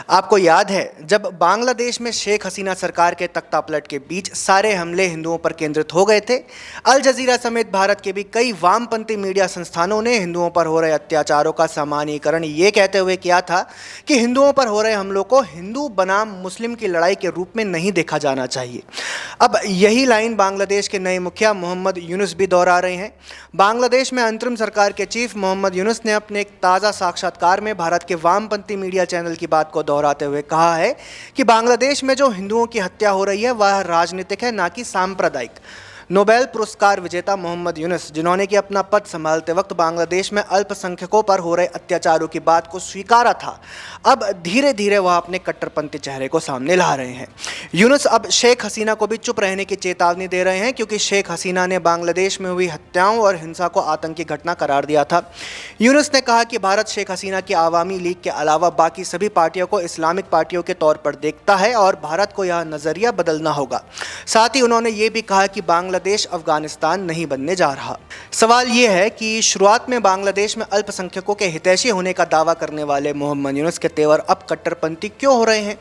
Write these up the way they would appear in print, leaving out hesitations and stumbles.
आपको याद है जब बांग्लादेश में शेख हसीना सरकार के तख्तापलट के बीच सारे हमले हिंदुओं पर केंद्रित हो गए थे। अल जजीरा समेत भारत के भी कई वामपंथी मीडिया संस्थानों ने हिंदुओं पर हो रहे अत्याचारों का सामान्यीकरण ये कहते हुए किया था कि हिंदुओं पर हो रहे हमलों को हिंदू बनाम मुस्लिम की लड़ाई के रूप में नहीं देखा जाना चाहिए। अब यही लाइन बांग्लादेश के नए मुखिया मोहम्मद यूनुस भी दोहरा रहे हैं। बांग्लादेश में अंतरिम सरकार के चीफ मोहम्मद यूनुस ने अपने एक ताज़ा साक्षात्कार में भारत के वामपंथी मीडिया चैनल की बात को दोहराते हुए कहा है कि बांग्लादेश में जो हिंदुओं की हत्या हो रही है वह राजनीतिक है, ना कि सांप्रदायिक। नोबेल पुरस्कार विजेता मोहम्मद यूनुस, जिन्होंने कि अपना पद संभालते वक्त बांग्लादेश में अल्पसंख्यकों पर हो रहे अत्याचारों की बात को स्वीकारा था, अब धीरे धीरे वह अपने कट्टरपंथी चेहरे को सामने ला रहे हैं। यूनुस अब शेख हसीना को भी चुप रहने की चेतावनी दे रहे हैं, क्योंकि शेख हसीना ने बांग्लादेश में हुई हत्याओं और हिंसा को आतंकी घटना करार दिया था। यूनुस ने कहा कि भारत शेख हसीना की आवामी लीग के अलावा बाकी सभी पार्टियों को इस्लामिक पार्टियों के तौर पर देखता है और भारत को यह नज़रिया बदलना होगा। साथ ही उन्होंने ये भी कहा कि बांग्लादेश अफगानिस्तान नहीं बनने जा रहा। सवाल यह है कि शुरुआत में बांग्लादेश में अल्पसंख्यकों के हितैषी होने का दावा करने वाले मोहम्मद यूनुस के तेवर अब कट्टरपंथी क्यों हो रहे हैं?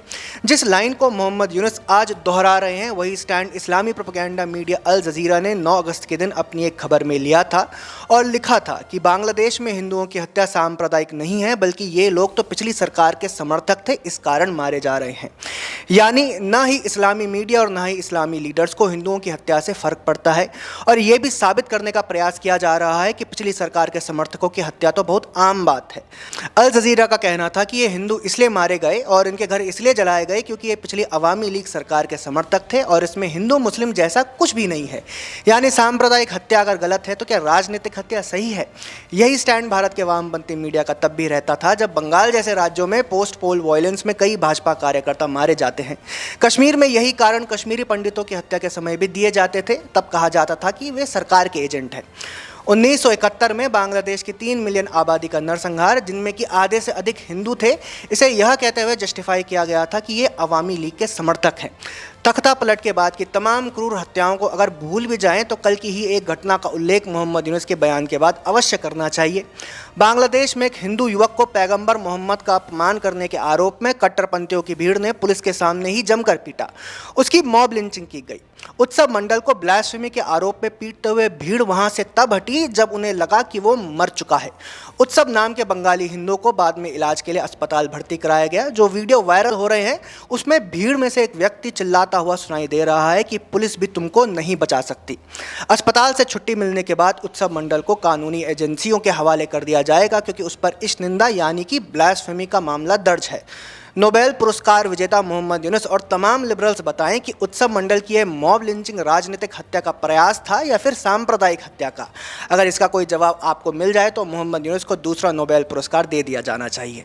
जिस लाइन को मोहम्मद यूनुस आज दोहरा रहे हैं वही स्टैंड इस्लामी प्रोपेगेंडा मीडिया अल जजीरा ने 9 अगस्त के दिन अपनी एक खबर में लिया था और लिखा था कि बांग्लादेश में हिंदुओं की हत्या सांप्रदायिक नहीं है, बल्कि ये लोग तो पिछली सरकार के समर्थक थे, इस कारण मारे जा रहे हैं। यानी ना ही इस्लामी मीडिया और ना ही इस्लामी लीडर्स को हिंदुओं की हत्या से फर्क पड़ता है और यह भी साबित करने का प्रयास किया जा रहा है कि पिछली सरकार के समर्थकों की हत्या तो बहुत आम बात है। अल जजीरा का कहना था कि ये हिंदू इसलिए मारे गए और इनके घर इसलिए जलाए गए क्योंकि ये पिछली अवामी लीग सरकार के समर्थक थे और इसमें हिंदू मुस्लिम जैसा कुछ भी नहीं है। यानी सांप्रदायिक हत्या अगर गलत है तो क्या राजनीतिक हत्या सही है? यही स्टैंड भारत के वामपंथी मीडिया का तब भी रहता था जब बंगाल जैसे राज्यों में पोस्ट पोल वायलेंस में कई भाजपा कार्यकर्ता मारे जाते हैं। कश्मीर में यही कारण कश्मीरी पंडितों की हत्या के समय भी दिए जाते थे, तब कहा जाता था कि वे सरकार के एजेंट हैं। 1971 में बांग्लादेश की 3 मिलियन आबादी का नरसंहार, जिनमें कि आधे से अधिक हिंदू थे, इसे यह कहते हुए जस्टिफाई किया गया था कि ये अवामी लीग के समर्थक हैं। तख्ता पलट के बाद की तमाम क्रूर हत्याओं को अगर भूल भी जाएं तो कल की ही एक घटना का उल्लेख मोहम्मद यूनुस के बयान के बाद अवश्य करना चाहिए। बांग्लादेश में एक हिंदू युवक को पैगंबर मोहम्मद का अपमान करने के आरोप में कट्टरपंथियों की भीड़ ने पुलिस के सामने ही जमकर पीटा। उसकी मॉब लिंचिंग की गई। उत्सव मंडल को ब्लास्फेमी के आरोप में पीटते हुए भीड़ वहां से तब हटी जब उन्हें लगा कि वो मर चुका है। उत्सव नाम के बंगाली हिंदू को बाद में इलाज के लिए अस्पताल भर्ती कराया गया। जो वीडियो वायरल हो रहे हैं उसमें भीड़ में से एक व्यक्ति चिल्लाता हुआ सुनाई दे रहा है कि पुलिस भी तुमको नहीं बचा सकती। अस्पताल से छुट्टी मिलने के बाद उत्सव मंडल को कानूनी एजेंसियों के हवाले कर दिया जाएगा, क्योंकि उस पर इश्क निंदा यानी कि ब्लास्फेमी का मामला दर्ज है। नोबेल पुरस्कार विजेता मोहम्मद यूनुस और तमाम लिबरल्स बताएं कि उत्सव मंडल की यह मॉब लिंचिंग राजनीतिक हत्या का प्रयास था या फिर सांप्रदायिक हत्या का। अगर इसका कोई जवाब आपको मिल जाए तो मोहम्मद यूनुस को दूसरा नोबेल पुरस्कार दे दिया जाना चाहिए।